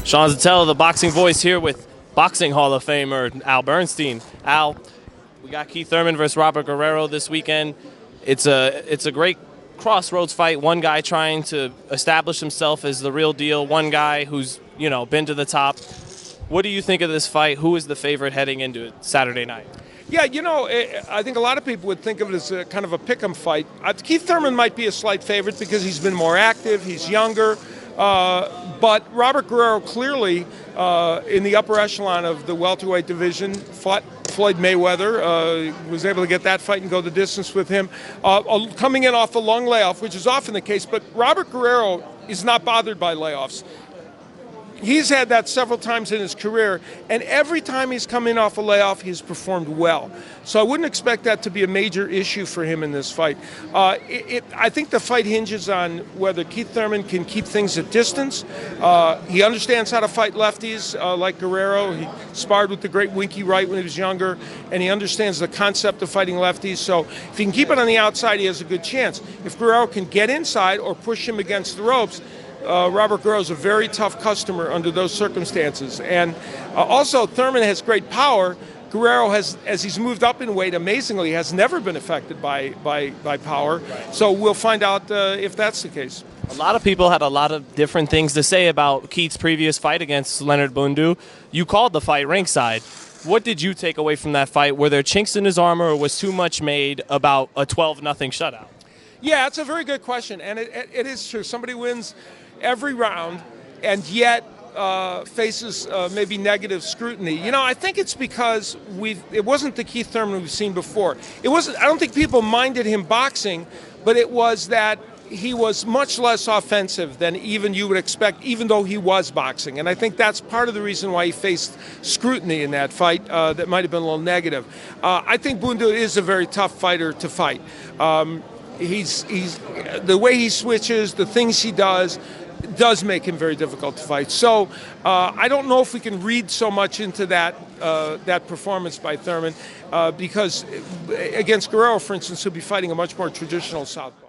Sean Zittel, the boxing voice, here with boxing Hall of Famer Al Bernstein. Al, we got Keith Thurman versus Robert Guerrero this weekend. It's a great crossroads fight. One guy trying to establish himself as the real deal. One guy who's been to the top. What do you think of this fight? Who is the favorite heading into it Saturday night? Yeah, I think a lot of people would think of it as a kind of a pick'em fight. Keith Thurman might be a slight favorite because he's been more active, he's younger. But Robert Guerrero clearly, in the upper echelon of the welterweight division, fought Floyd Mayweather, was able to get that fight and go the distance with him, coming in off a long layoff, which is often the case. But Robert Guerrero is not bothered by layoffs. He's had that several times in his career, and every time he's come in off a layoff, he's performed well. So I wouldn't expect that to be a major issue for him in this fight. I think the fight hinges on whether Keith Thurman can keep things at distance. He understands how to fight lefties like Guerrero. He sparred with the great Winky Wright when he was younger, and he understands the concept of fighting lefties. So if he can keep it on the outside, he has a good chance. If Guerrero can get inside or push him against the ropes, Robert Guerrero is a very tough customer under those circumstances. And also, Thurman has great power. Guerrero has, as he's moved up in weight, amazingly, has never been affected by power. So we'll find out if that's the case. A lot of people had a lot of different things to say about Keith's previous fight against Leonard Bundu. You called the fight ringside. What did you take away from that fight? Were there chinks in his armor, or was too much made about a 12-0 shutout? Yeah, it's a very good question, and it is true. Somebody wins every round and yet faces maybe negative scrutiny. I think it's because it wasn't the Keith Thurman we've seen before. I don't think people minded him boxing, but it was that he was much less offensive than even you would expect, even though he was boxing. And I think that's part of the reason why he faced scrutiny in that fight that might have been a little negative. I think Bundu is a very tough fighter to fight. He's the way he switches, the things he does make him very difficult to fight. So I don't know if we can read so much into that performance by Thurman because against Guerrero, for instance, he'll be fighting a much more traditional southpaw.